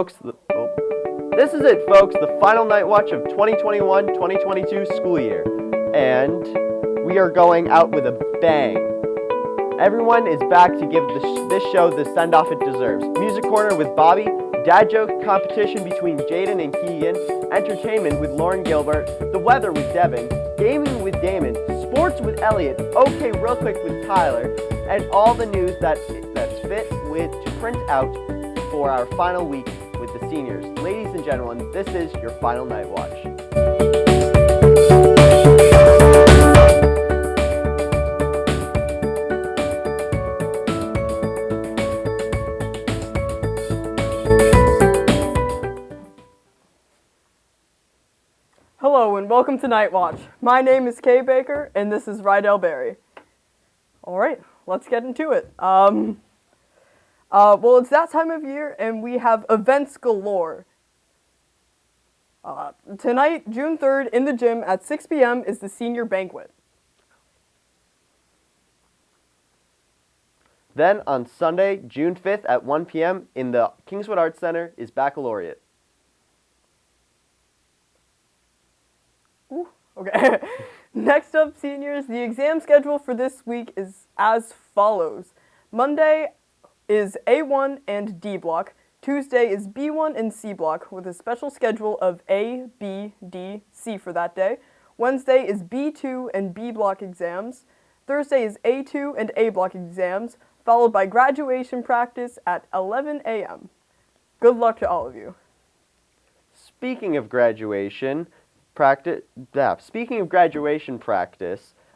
This is it, folks, the final night watch of 2021-2022 school year. And we are going out with a bang. Everyone is back to give this show the send-off it deserves. Music Corner with Bobby, dad joke competition between Jaden and Keegan, entertainment with Lauren Gilbert, the weather with Devin, gaming with Damon, sports with Elliot, okay real quick with Tyler, and all the news that's fit to print out for our final week with the seniors. Ladies and gentlemen, this is your final night watch. Hello and welcome to Night Watch. My name is Kay Baker and this is Rydell Berry. Alright, let's get into it. Well, it's that time of year and we have events galore. Tonight, June 3rd, in the gym at 6 p.m. is the senior banquet. Then on Sunday, June 5th at 1 p.m. in the Kingswood Arts Center is Baccalaureate. Ooh, okay. Next up, seniors, the exam schedule for this week is as follows. Monday is A1 and D block. Tuesday is B1 and C block with a special schedule of A, B, D, C for that day. Wednesday is B2 and B block exams. Thursday is A2 and A block exams, followed by graduation practice at 11 a.m. Good luck to all of you. Speaking of graduation practice,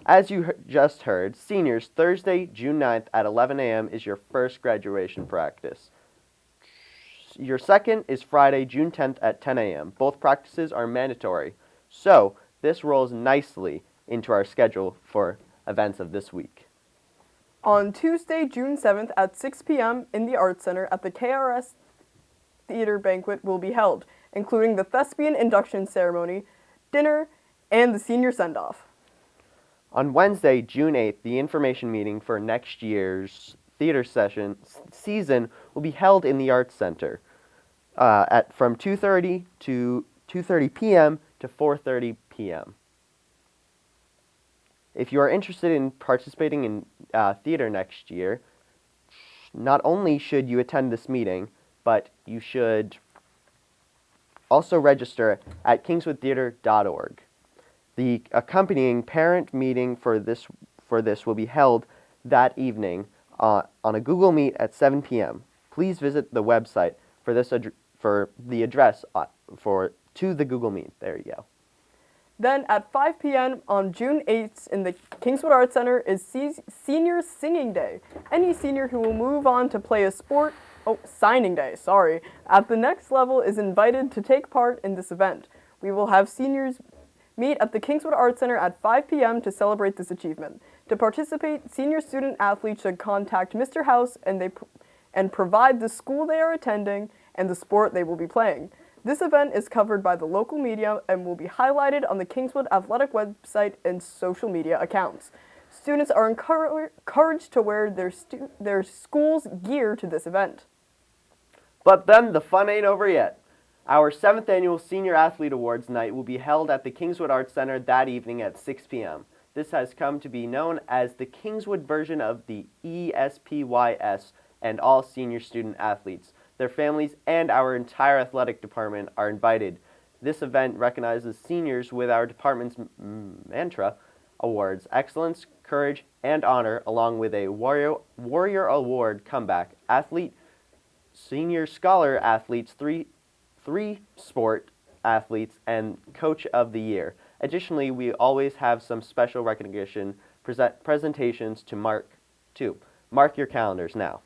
as you just heard, seniors, Thursday, June 9th at 11 a.m. is your first graduation practice. Your second is Friday, June 10th at 10 a.m. Both practices are mandatory. So, this rolls nicely into our schedule for events of this week. On Tuesday, June 7th at 6 p.m. in the Arts Center at the KRS Theater Banquet will be held, including the thespian induction ceremony, dinner, and the senior send-off. On Wednesday, June 8th, the information meeting for next year's theater season will be held in the Arts Center from 2:30 to 2:30 p.m. to 4:30 p.m. If you are interested in participating in theater next year, not only should you attend this meeting, but you should also register at kingswoodtheater.org. The accompanying parent meeting for this will be held that evening on a Google Meet at 7 p.m. Please visit the website for the address to the Google Meet. There you go. Then at 5 p.m. on June 8th in the Kingswood Arts Center is Senior Singing Day. Any senior who will move on to play a sport, signing day, sorry, at the next level is invited to take part in this event. We will have seniors meet at the Kingswood Arts Center at 5 p.m. to celebrate this achievement. To participate, senior student athletes should contact Mr. House and provide the school they are attending and the sport they will be playing. This event is covered by the local media and will be highlighted on the Kingswood Athletic website and social media accounts. Students are encouraged to wear their school's gear to this event. But then the fun ain't over yet. Our 7th annual Senior Athlete Awards night will be held at the Kingswood Arts Center that evening at 6 p.m. This has come to be known as the Kingswood version of the ESPYS, and all senior student athletes, their families, and our entire athletic department are invited. This event recognizes seniors with our department's mantra awards, excellence, courage, and honor, along with a Warrior Award comeback, athlete, senior scholar athletes, three sport athletes, and coach of the year. Additionally, we always have some special recognition presentations to mark too. Mark your calendars now.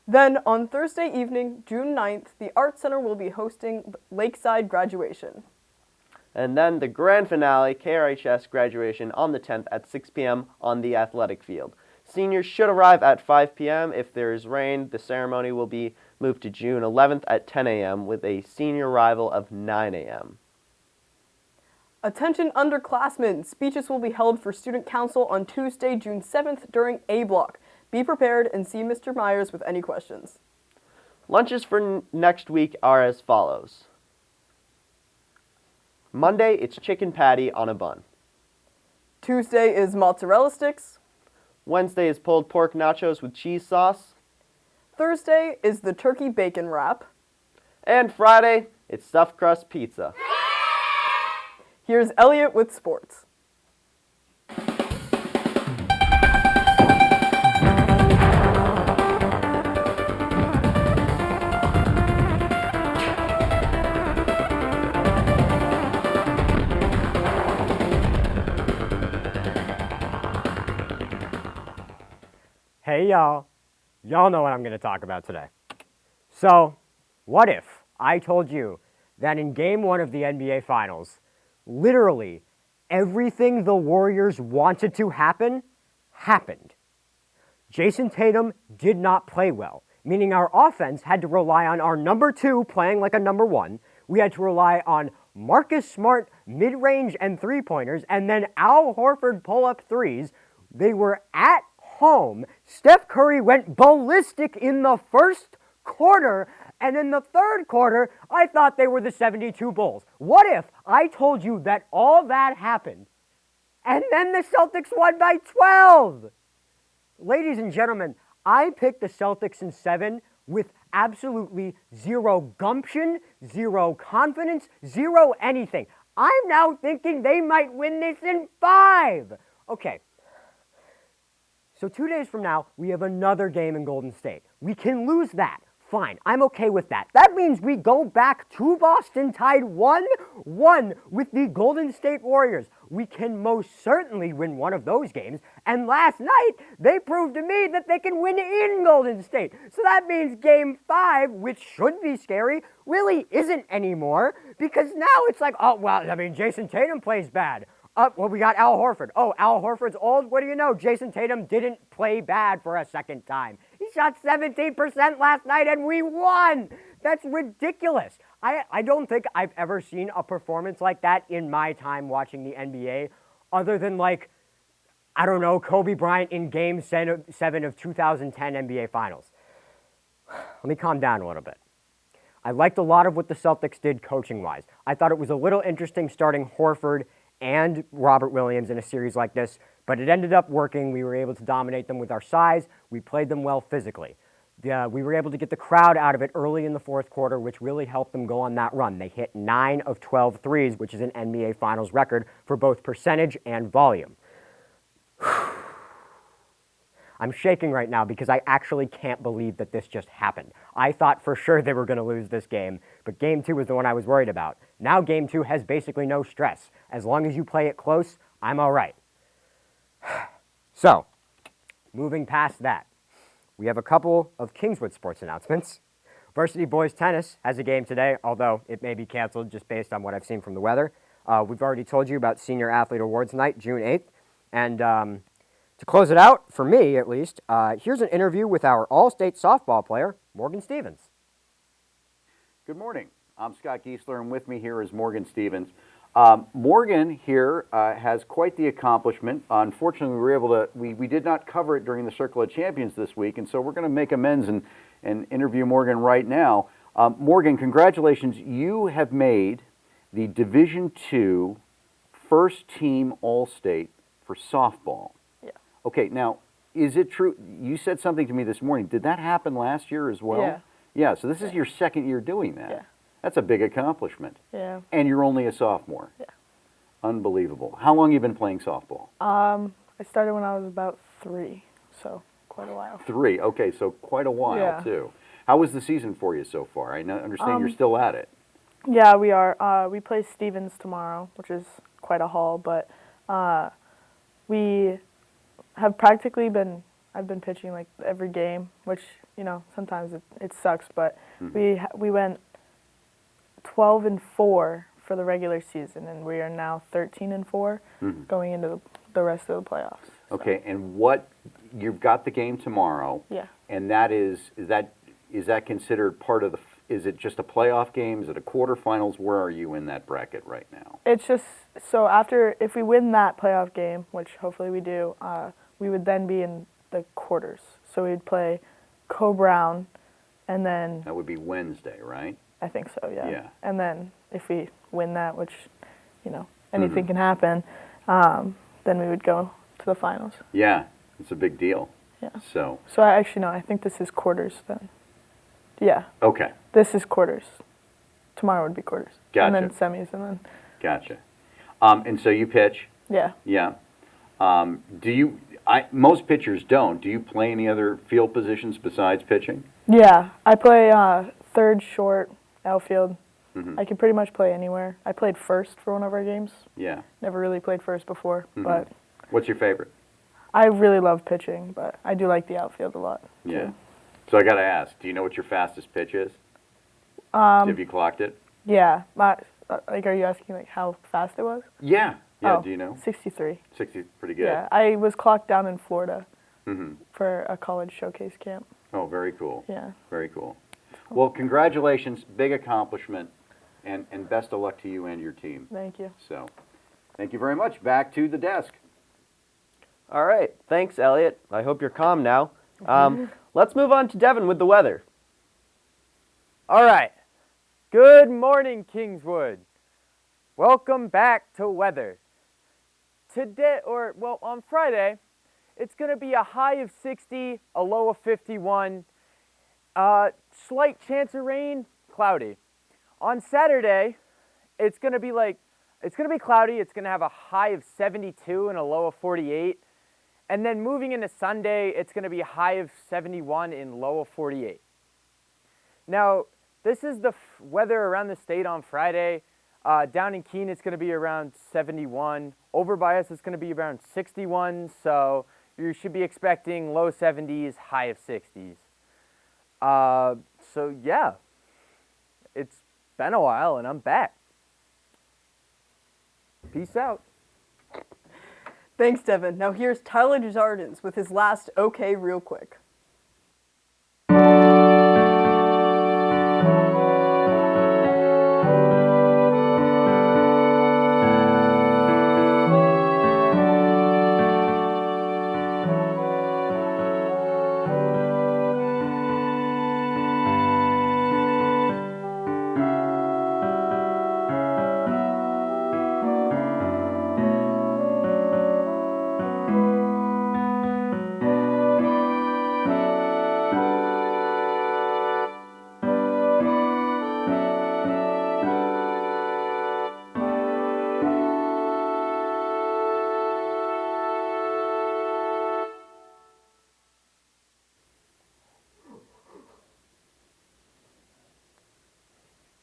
Then, on Thursday evening, June 9th, the Arts Center will be hosting Lakeside graduation. And then the grand finale, KRHS graduation on the 10th at 6 p.m. on the athletic field. Seniors should arrive at 5 p.m. If there is rain, the ceremony will be moved to June 11th at 10 a.m. with a senior arrival of 9 a.m. Attention underclassmen, speeches will be held for Student Council on Tuesday, June 7th during A block. Be prepared and see Mr. Myers with any questions. Lunches for next week are as follows. Monday, it's chicken patty on a bun. Tuesday is mozzarella sticks. Wednesday is pulled pork nachos with cheese sauce. Thursday is the turkey bacon wrap. And Friday, it's stuffed crust pizza. Here's Elliot with sports. Hey y'all know what I'm going to talk about today. So, what if I told you that in game 1 of the NBA Finals, literally everything the Warriors wanted to happen, happened. Jason Tatum did not play well, meaning our offense had to rely on our number 2 playing like a number 1. We had to rely on Marcus Smart mid-range and three-pointers, and then Al Horford pull-up threes. They were at home. Steph Curry went ballistic in the first quarter, and in the third quarter, I thought they were the 72 Bulls. What if I told you that all that happened, and then the Celtics won by 12? Ladies and gentlemen, I picked the Celtics in 7 with absolutely zero gumption, zero confidence, zero anything. I'm now thinking they might win this in 5. Okay. So 2 days from now, we have another game in Golden State. We can lose that. Fine, I'm okay with that. That means we go back to Boston tied 1-1 with the Golden State Warriors. We can most certainly win one of those games. And last night, they proved to me that they can win in Golden State. So that means game 5, which should be scary, really isn't anymore. Because now it's like, oh, well, I mean, Jason Tatum plays bad. Well, we got Al Horford. Oh, Al Horford's old. What do you know? Jason Tatum didn't play bad for a second time. He shot 17% last night and we won. That's ridiculous. I don't think I've ever seen a performance like that in my time watching the NBA, other than like, I don't know, Kobe Bryant in Game 7 of 2010 NBA Finals. Let me calm down a little bit. I liked a lot of what the Celtics did coaching-wise. I thought it was a little interesting starting Horford and Robert Williams in a series like this, but it ended up working. We were able to dominate them with our size. We played them well physically. We were able to get the crowd out of it early in the fourth quarter, which really helped them go on that run. They hit 9 of 12 threes, which is an NBA Finals record for both percentage and volume. I'm shaking right now because I actually can't believe that this just happened. I thought for sure they were going to lose this game, but game 2 was the one I was worried about. Now game 2 has basically no stress. As long as you play it close, I'm all right. So, moving past that, we have a couple of Kingswood sports announcements. Varsity Boys Tennis has a game today, although it may be canceled just based on what I've seen from the weather. We've already told you about Senior Athlete Awards Night, June 8th. And to close it out, for me at least, here's an interview with our All-State softball player, Morgan Stevens. Good morning. I'm Scott Giesler, and with me here is Morgan Stevens. Morgan here has quite the accomplishment. Unfortunately, we did not cover it during the Circle of Champions this week, and so we're going to make amends and interview Morgan right now. Morgan, congratulations. You have made the Division II first team All-State for softball. Yeah. Okay, now, is it true? You said something to me this morning. Did that happen last year as well? Yeah. Yeah, so this is your second year doing that. Yeah. That's a big accomplishment. Yeah. And you're only a sophomore. Yeah. Unbelievable. How long have you been playing softball? I started when I was about 3, so quite a while. 3. Okay, so quite a while Yeah. too. How was the season for you so far? I understand you're still at it. Yeah, we are. We play Stevens tomorrow, which is quite a haul, but we have practically I've been pitching like every game, which, you know, sometimes it sucks, but we went 12-4 for the regular season, and we are now 13-4 going into the rest of the playoffs. So. Okay, and you've got the game tomorrow? Yeah. And that is that considered part of is it just a playoff game? Is it a quarterfinals? Where are you in that bracket right now? It's just, so if we win that playoff game, which hopefully we do, we would then be in the quarters. So we'd play Co Brown, And then That would be Wednesday, right? I think so, yeah. Yeah. And then if we win that, which, Mm-hmm. anything can happen, then we would go to the finals. Yeah, it's a big deal. Yeah. So, So I actually no, I think this is quarters then. Yeah, okay, this is quarters. Tomorrow would be quarters. And then Gotcha. semis, and then gotcha. And so you pitch, yeah. yeah. Most pitchers don't. Do you play any other field positions besides pitching? Yeah, I play third, short, outfield. Mhm. I can pretty much play anywhere. I played first for one of our games. Yeah. Never really played first before, Mhm. but What's your favorite? I really love pitching, but I do like the outfield a lot. Yeah. too. So I got to ask, do you know what your fastest pitch is? Have you clocked it? Yeah, like, are you asking like how fast it was? Yeah. Yeah. Oh, Do you know? 63. 60 is pretty good. Yeah, I was clocked down in Florida Mhm. for a college showcase camp. Oh, very cool. Yeah. Very cool. Well, congratulations, big accomplishment, and best of luck to you and your team. Thank you. So, thank you very much. Back to the desk. All right. Thanks, Elliot. I hope you're calm now. Let's move on to Devin with the weather. All right. Good morning, Kingswood. Welcome back to weather. Today, on Friday, it's going to be a high of 60, a low of 51. Slight chance of rain, cloudy. On Saturday, it's going to be cloudy. It's going to have a high of 72 and a low of 48. And then moving into Sunday, it's going to be a high of 71 and low of 48. Now, this is the weather around the state on Friday. Down in Keene, it's going to be around 71. Over by us, it's going to be around 61. So you should be expecting low 70s, high of 60s. So yeah, it's been a while and I'm back. Peace out. Thanks, Devin. Now here's Tyler Desjardins with his last OK Real Quick.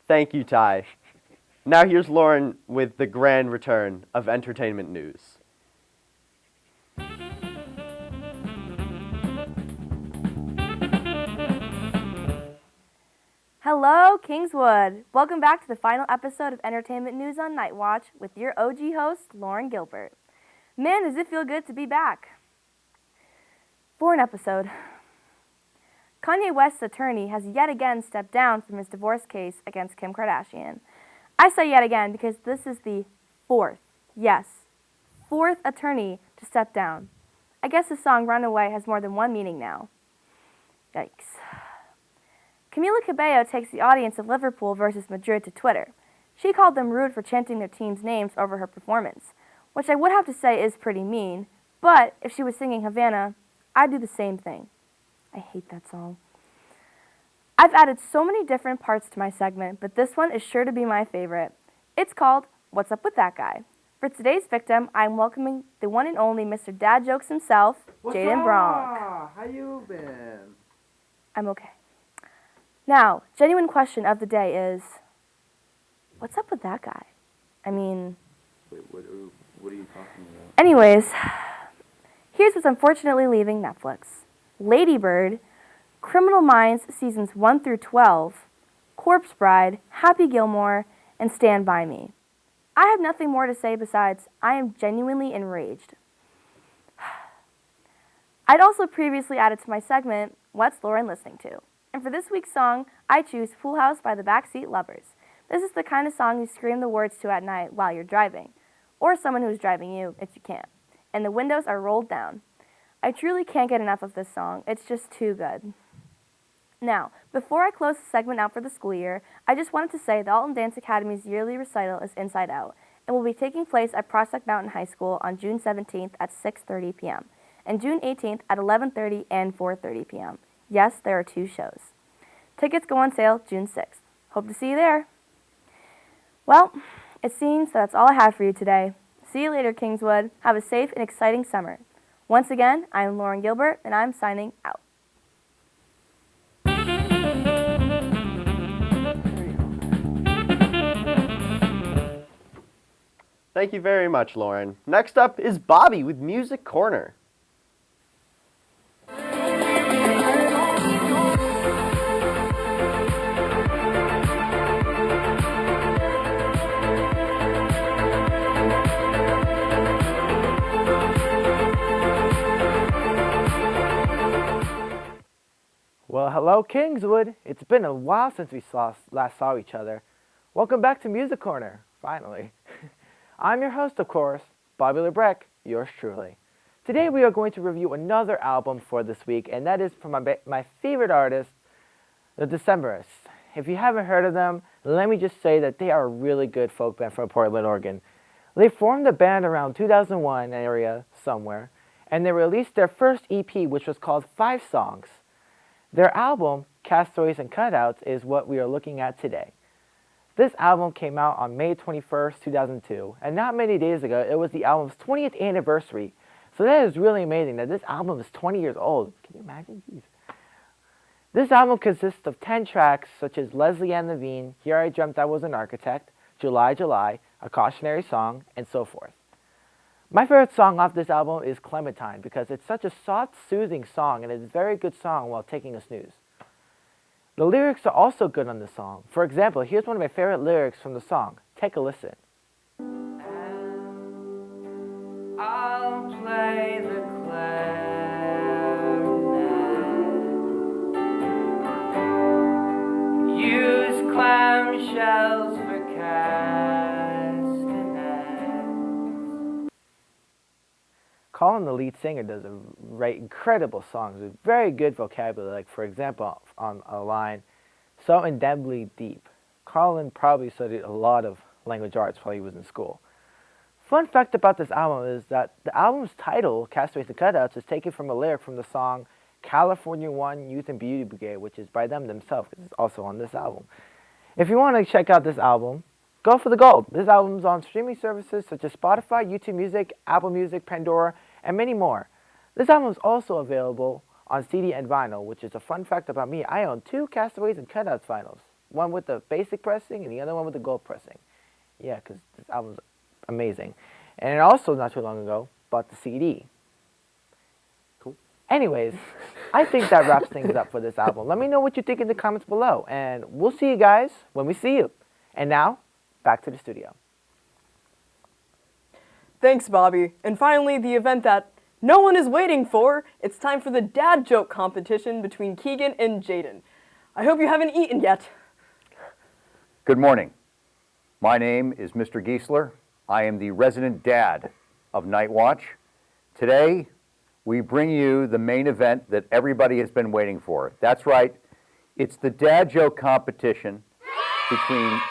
Thank you, Ty. Now here's Lauren with the grand return of entertainment news. Hello, Kingswood. Welcome back to the final episode of Entertainment News on Night Watch with your OG host, Lauren Gilbert. Man, does it feel good to be back. For an episode. Kanye West's attorney has yet again stepped down from his divorce case against Kim Kardashian. I say yet again because this is the fourth attorney to step down. I guess the song Runaway has more than one meaning now. Yikes. Camila Cabello takes the audience of Liverpool versus Madrid to Twitter. She called them rude for chanting their team's names over her performance, which I would have to say is pretty mean, but if she was singing Havana, I'd do the same thing. I hate that song. I've added so many different parts to my segment, but this one is sure to be my favorite. It's called What's Up With That Guy? For today's victim, I'm welcoming the one and only Mr. Dad Jokes himself, Jaden Bronk. How you been? I'm okay. Now, genuine question of the day is, what's up with that guy? I mean... Wait, what are you talking about? Anyways, here's what's unfortunately leaving Netflix. Lady Bird, Criminal Minds Seasons 1 through 12, Corpse Bride, Happy Gilmore, and Stand By Me. I have nothing more to say besides I am genuinely enraged. I'd also previously added to my segment, What's Lauren Listening To? And for this week's song, I choose Full House by the Backseat Lovers. This is the kind of song you scream the words to at night while you're driving, or someone who's driving you if you can, and the windows are rolled down. I truly can't get enough of this song. It's just too good. Now, before I close the segment out for the school year, I just wanted to say the Alton Dance Academy's yearly recital is Inside Out and will be taking place at Prospect Mountain High School on June 17th at 6:30 p.m. and June 18th at 11:30 and 4:30 p.m. Yes, there are 2 shows. Tickets go on sale June 6th. Hope to see you there. Well, it seems that's all I have for you today. See you later, Kingswood. Have a safe and exciting summer. Once again, I am Lauren Gilbert, and I'm signing out. Thank you very much, Lauren. Next up is Bobby with Music Corner. Well, hello, Kingswood. It's been a while since we last saw each other. Welcome back to Music Corner, finally. I'm your host, of course, Bobby Lebrecht, yours truly. Today we are going to review another album for this week, and that is from my favorite artist, the Decemberists. If you haven't heard of them, let me just say that they are a really good folk band from Portland, Oregon. They formed the band around 2001 area somewhere, and they released their first EP, which was called 5 Songs. Their album, Castaways and Cutouts, is what we are looking at today. This album came out on May 21st, 2002, and not many days ago, it was the album's 20th anniversary. So that is really amazing that this album is 20 years old. Can you imagine? Jeez. This album consists of 10 tracks, such as Leslie Ann Levine, Here I Dreamt I Was an Architect, July, July, A Cautionary Song, and so forth. My favorite song off this album is Clementine because it's such a soft, soothing song and it's a very good song while taking a snooze. The lyrics are also good on this song. For example, here's one of my favorite lyrics from the song. Take a listen. I'll play the clarinet. Use clamshells for castanets. Colin, the lead singer, does write incredible songs with very good vocabulary. Like, for example, on a line, so indelibly deep. Colin probably studied a lot of language arts while he was in school. Fun fact about this album is that the album's title, Castaways and Cutouts, is taken from a lyric from the song California One Youth and Beauty Brigade, which is by them themselves. It's also on this album. If you want to check out this album, go for the gold. This album is on streaming services such as Spotify, YouTube Music, Apple Music, Pandora, and many more. This album is also available on CD and vinyl, which is a fun fact about me. I own 2 Castaways and Cutouts vinyls. One with the basic pressing and the other one with the gold pressing. Yeah, because this album's amazing. And also, not too long ago, bought the CD. Cool. Anyways, I think that wraps things up for this album. Let me know what you think in the comments below. And we'll see you guys when we see you. And now, back to the studio. Thanks, Bobby. And finally, the event that no one is waiting for. It's time for the dad joke competition between Keegan and Jaden. I hope you haven't eaten yet. Good morning. My name is Mr. Giesler. I am the resident dad of Night Watch. Today, we bring you the main event that everybody has been waiting for. That's right, it's the dad joke competition between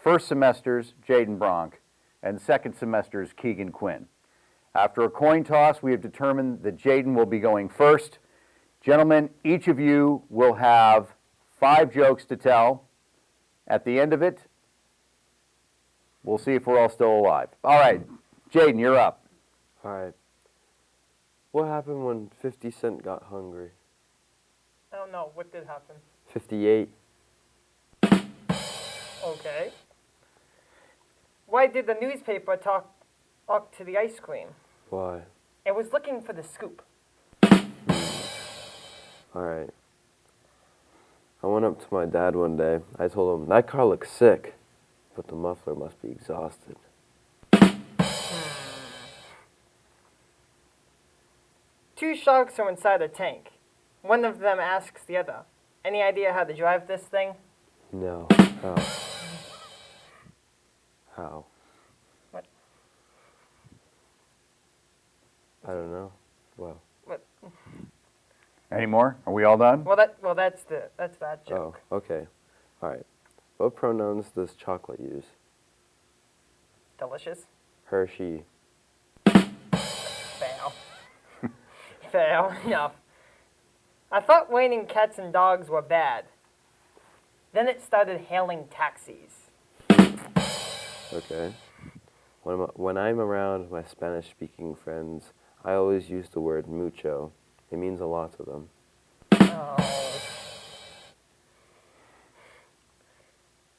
first semester's Jaden Bronk and second semester's Keegan Quinn. After a coin toss, we have determined that Jaden will be going first. Gentlemen, each of you will have 5 jokes to tell. At the end of it, we'll see if we're all still alive. All right, Jaden, you're up. All right. What happened when 50 Cent got hungry? I don't know. What did happen? 58. Okay. Why did the newspaper talk to the ice cream? Why? It was looking for the scoop. All right. I went up to my dad one day. I told him, that car looks sick, but the muffler must be exhausted. Two sharks are inside a tank. One of them asks the other, any idea how to drive this thing? No. How? How? What? I don't know. Well. What? Any more? Are we all done? Well, that's that joke. Oh, okay. All right. What pronouns does chocolate use? Delicious. Hershey. Fail. Fail. No. I thought raining cats and dogs were bad. Then it started hailing taxis. Okay. When I'm around my Spanish-speaking friends, I always use the word mucho. It means a lot to them. Oh.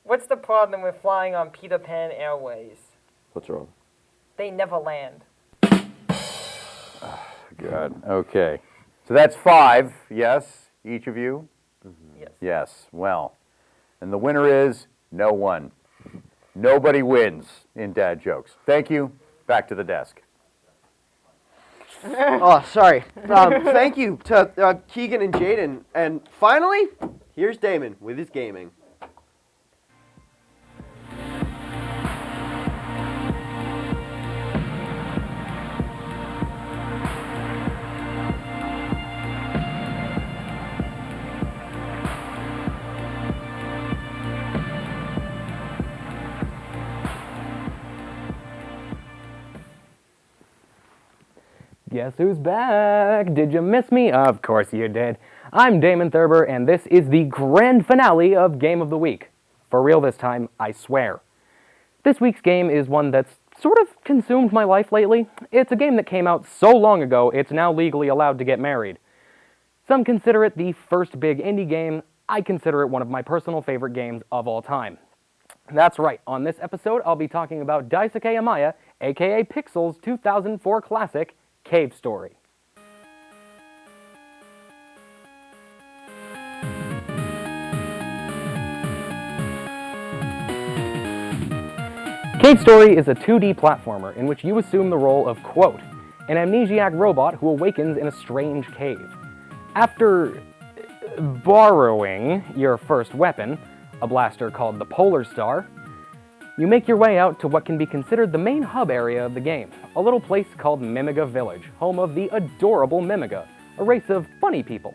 What's the problem with flying on Peter Pan Airways? What's wrong? They never land. Good. Okay. So that's 5, yes, each of you? Yes. Yes. Well, and the winner is no one. Nobody wins in dad jokes. Thank you. Back to the desk. Oh, sorry. Thank you to Keegan and Jaden. And finally, here's Damon with his gaming. Guess who's back? Did you miss me? Of course you did. I'm Damon Thurber, and this is the grand finale of Game of the Week. For real this time, I swear. This week's game is one that's sort of consumed my life lately. It's a game that came out so long ago, it's now legally allowed to get married. Some consider it the first big indie game. I consider it one of my personal favorite games of all time. That's right, on this episode, I'll be talking about Daisuke Amaya, aka Pixel's 2004 classic, Cave Story. Cave Story is a 2D platformer in which you assume the role of, quote, an amnesiac robot who awakens in a strange cave. After borrowing your first weapon, a blaster called the Polar Star, you make your way out to what can be considered the main hub area of the game, a little place called Mimiga Village, home of the adorable Mimiga, a race of funny people.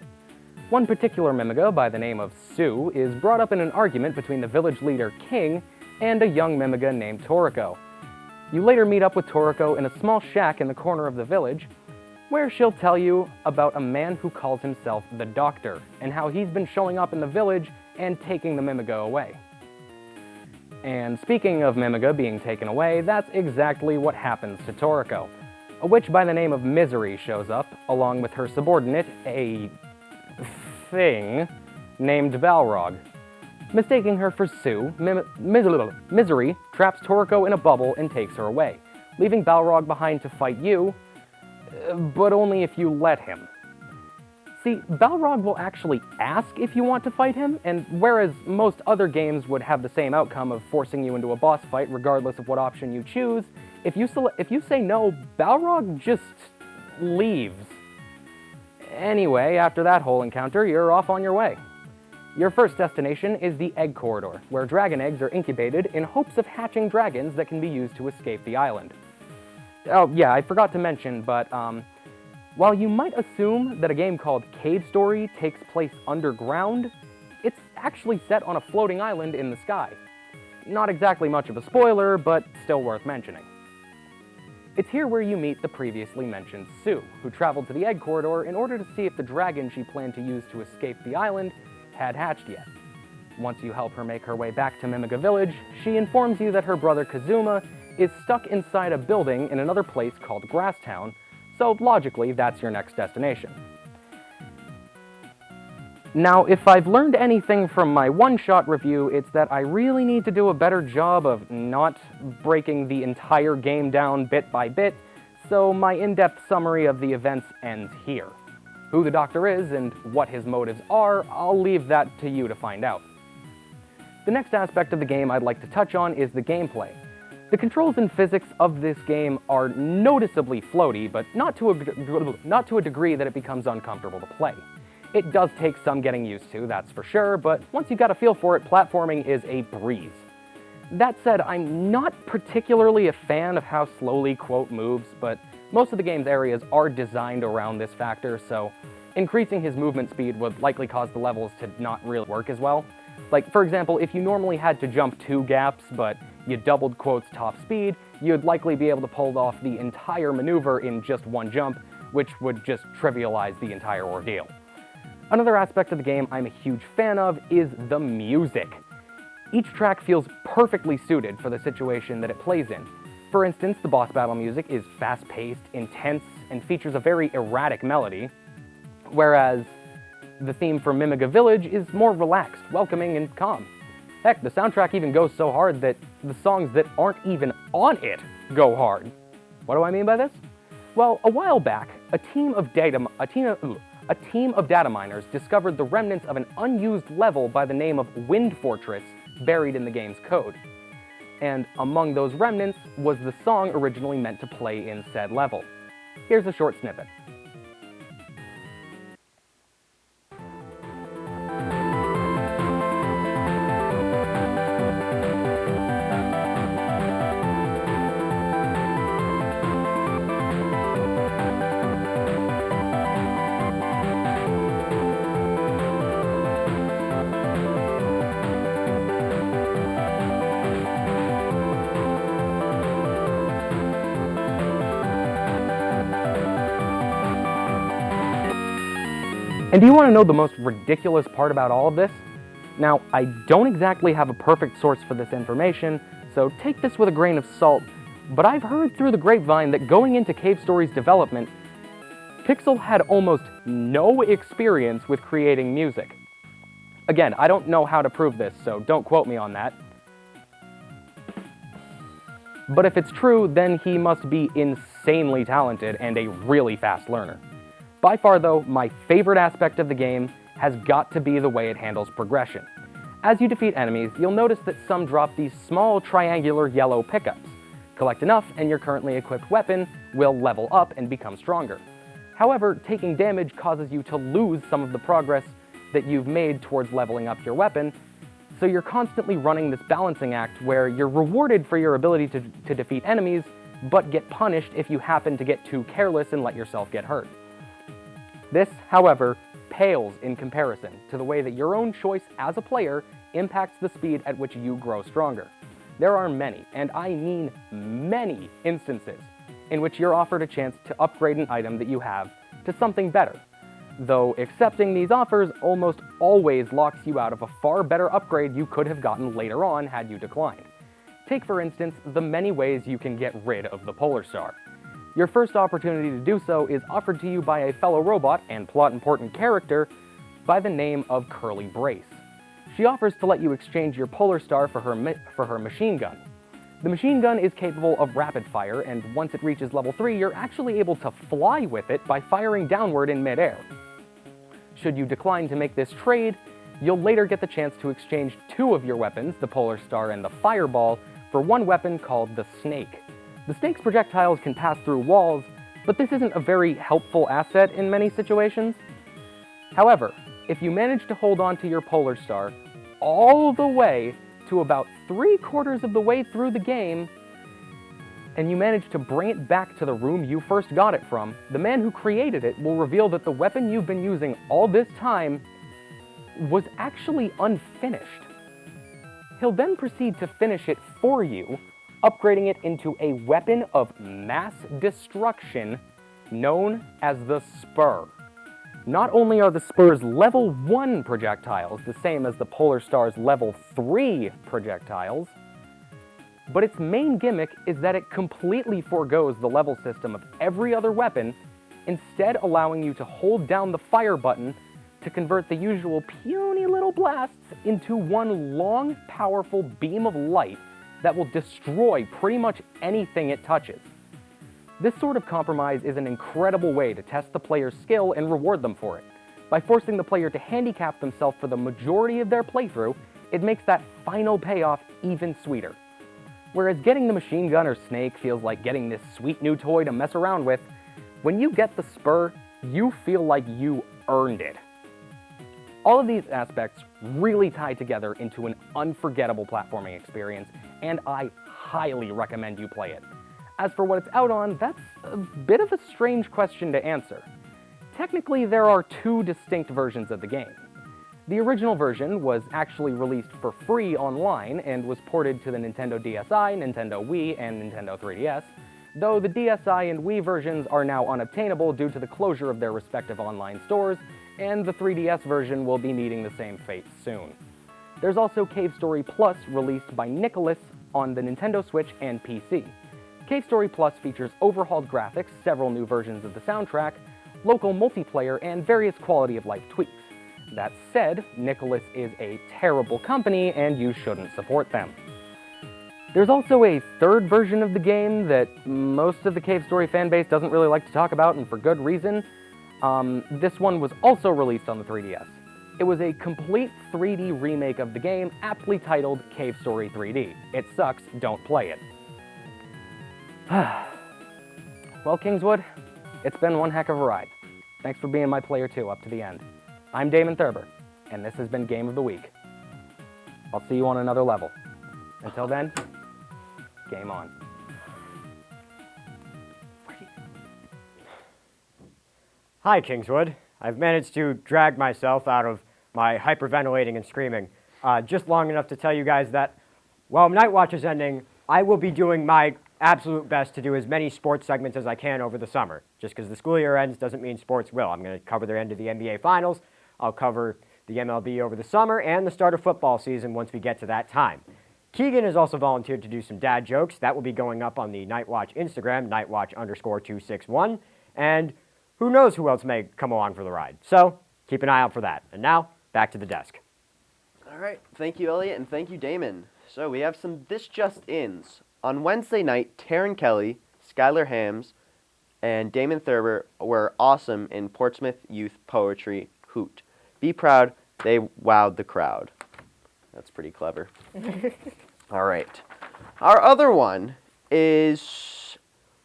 One particular Mimiga, by the name of Sue, is brought up in an argument between the village leader King and a young Mimiga named Toriko. You later meet up with Toriko in a small shack in the corner of the village, where she'll tell you about a man who calls himself the Doctor, and how he's been showing up in the village and taking the Mimiga away. And speaking of Mimiga being taken away, that's exactly what happens to Toriko. A witch by the name of Misery shows up, along with her subordinate, a thing named Balrog. Mistaking her for Sue, Misery traps Toriko in a bubble and takes her away, leaving Balrog behind to fight you, but only if you let him. See, Balrog will actually ask if you want to fight him, and whereas most other games would have the same outcome of forcing you into a boss fight regardless of what option you choose, if you say no, Balrog just leaves. Anyway, after that whole encounter, you're off on your way. Your first destination is the Egg Corridor, where dragon eggs are incubated in hopes of hatching dragons that can be used to escape the island. Oh yeah, I forgot to mention, but while you might assume that a game called Cave Story takes place underground, it's actually set on a floating island in the sky. Not exactly much of a spoiler, but still worth mentioning. It's here where you meet the previously mentioned Sue, who traveled to the Egg Corridor in order to see if the dragon she planned to use to escape the island had hatched yet. Once you help her make her way back to Mimiga Village, she informs you that her brother Kazuma is stuck inside a building in another place called Grasstown, so logically, that's your next destination. Now, if I've learned anything from my one-shot review, it's that I really need to do a better job of not breaking the entire game down bit by bit, so my in-depth summary of the events ends here. Who the Doctor is and what his motives are, I'll leave that to you to find out. The next aspect of the game I'd like to touch on is the gameplay. The controls and physics of this game are noticeably floaty, but not to a degree that it becomes uncomfortable to play. It does take some getting used to, that's for sure, but once you've got a feel for it, platforming is a breeze. That said, I'm not particularly a fan of how slowly Quote moves, but most of the game's areas are designed around this factor, so increasing his movement speed would likely cause the levels to not really work as well. Like, for example, if you normally had to jump 2 gaps, but you doubled Quote's top speed, you'd likely be able to pull off the entire maneuver in just 1 jump, which would just trivialize the entire ordeal. Another aspect of the game I'm a huge fan of is the music. Each track feels perfectly suited for the situation that it plays in. For instance, the boss battle music is fast-paced, intense, and features a very erratic melody, whereas the theme for Mimiga Village is more relaxed, welcoming, and calm. Heck, the soundtrack even goes so hard that the songs that aren't even on it go hard. What do I mean by this? Well, a while back, a team of data miners discovered the remnants of an unused level by the name of Wind Fortress buried in the game's code. And among those remnants was the song originally meant to play in said level. Here's a short snippet. And do you want to know the most ridiculous part about all of this? Now, I don't exactly have a perfect source for this information, so take this with a grain of salt, but I've heard through the grapevine that going into Cave Story's development, Pixel had almost no experience with creating music. Again, I don't know how to prove this, so don't quote me on that. But if it's true, then he must be insanely talented and a really fast learner. By far, though, my favorite aspect of the game has got to be the way it handles progression. As you defeat enemies, you'll notice that some drop these small triangular yellow pickups. Collect enough, and your currently equipped weapon will level up and become stronger. However, taking damage causes you to lose some of the progress that you've made towards leveling up your weapon, so you're constantly running this balancing act where you're rewarded for your ability to defeat enemies, but get punished if you happen to get too careless and let yourself get hurt. This, however, pales in comparison to the way that your own choice as a player impacts the speed at which you grow stronger. There are many, and I mean many, instances in which you're offered a chance to upgrade an item that you have to something better, though accepting these offers almost always locks you out of a far better upgrade you could have gotten later on had you declined. Take, for instance, the many ways you can get rid of the Polar Star. Your first opportunity to do so is offered to you by a fellow robot and plot-important character by the name of Curly Brace. She offers to let you exchange your Polar Star for her machine gun. The machine gun is capable of rapid fire, and once it reaches level 3, you're actually able to fly with it by firing downward in midair. Should you decline to make this trade, you'll later get the chance to exchange 2 of your weapons, the Polar Star and the Fireball, for one weapon called the Snake. The Snake's projectiles can pass through walls, but this isn't a very helpful asset in many situations. However, if you manage to hold on to your Polar Star all the way to about 3/4 of the way through the game, and you manage to bring it back to the room you first got it from, the man who created it will reveal that the weapon you've been using all this time was actually unfinished. He'll then proceed to finish it for you, upgrading it into a weapon of mass destruction known as the Spur. Not only are the Spur's level 1 projectiles the same as the Polar Star's level 3 projectiles, but its main gimmick is that it completely forgoes the level system of every other weapon, instead allowing you to hold down the fire button to convert the usual puny little blasts into one long, powerful beam of light that will destroy pretty much anything it touches. This sort of compromise is an incredible way to test the player's skill and reward them for it. By forcing the player to handicap themselves for the majority of their playthrough, it makes that final payoff even sweeter. Whereas getting the machine gun or Snake feels like getting this sweet new toy to mess around with, when you get the Spur, you feel like you earned it. All of these aspects really tie together into an unforgettable platforming experience, and I highly recommend you play it. As for what it's out on, that's a bit of a strange question to answer. technically there are two distinct versions of the game. The original version was actually released for free online and was ported to the Nintendo DSi, Nintendo Wii, and Nintendo 3DS, though the DSi and Wii versions are now unobtainable due to the closure of their respective online stores, and the 3DS version will be meeting the same fate soon. There's also Cave Story Plus, released by Nicalis on the Nintendo Switch and PC. Cave Story Plus features overhauled graphics, several new versions of the soundtrack, local multiplayer, and various quality of life tweaks. That said, Nicalis is a terrible company and you shouldn't support them. There's also a third version of the game that most of the Cave Story fanbase doesn't really like to talk about, and for good reason. This one was also released on the 3DS. It was a complete 3D remake of the game, aptly titled Cave Story 3D. It sucks, don't play it. Well, Kingswood, it's been one heck of a ride. Thanks for being my player 2 up to the end. I'm Damon Thurber, and this has been Game of the Week. I'll see you on another level. Until then, game on. Hi, Kingswood. I've managed to drag myself out of my hyperventilating and screaming just long enough to tell you guys that while Night Watch is ending, I will be doing my absolute best to do as many sports segments as I can over the summer. Just because the school year ends doesn't mean sports will. I'm going to cover the end of the NBA Finals. I'll cover the MLB over the summer and the start of football season once we get to that time. Keegan has also volunteered to do some dad jokes. That will be going up on the Night Watch Instagram, nightwatch_261. And who knows who else may come along for the ride. So keep an eye out for that. And now, back to the desk. All right. Thank you, Elliot, and thank you, Damon. So we have some This Just Ins. On Wednesday night, Taryn Kelly, Skylar Hams, and Damon Thurber were awesome in Portsmouth Youth Poetry Hoot. Be proud, they wowed the crowd. That's pretty clever. All right. Our other one is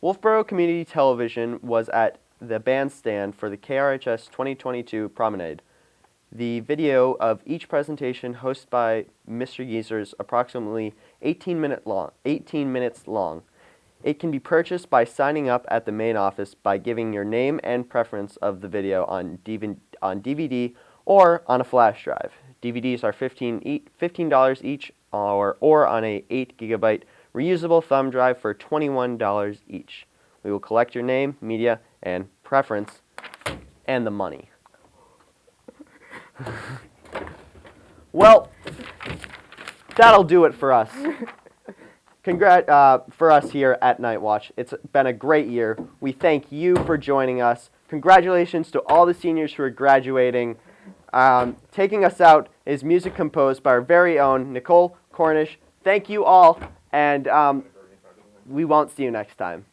Wolfboro Community Television was at the bandstand for the KRHS 2022 Promenade. The video of each presentation, hosted by Mr. Geezer, is approximately 18 minutes long. It can be purchased by signing up at the main office by giving your name and preference of the video on DVD or on a flash drive. DVDs are $15 each, or on a 8 GB reusable thumb drive for $21 each. We will collect your name, media, and preference, and the money. Well, that'll do it for us. For us here at Night Watch. It's been a great year. We thank you for joining us. Congratulations to all the seniors who are graduating. Taking us out is music composed by our very own Nicole Cornish. Thank you all, and we won't see you next time.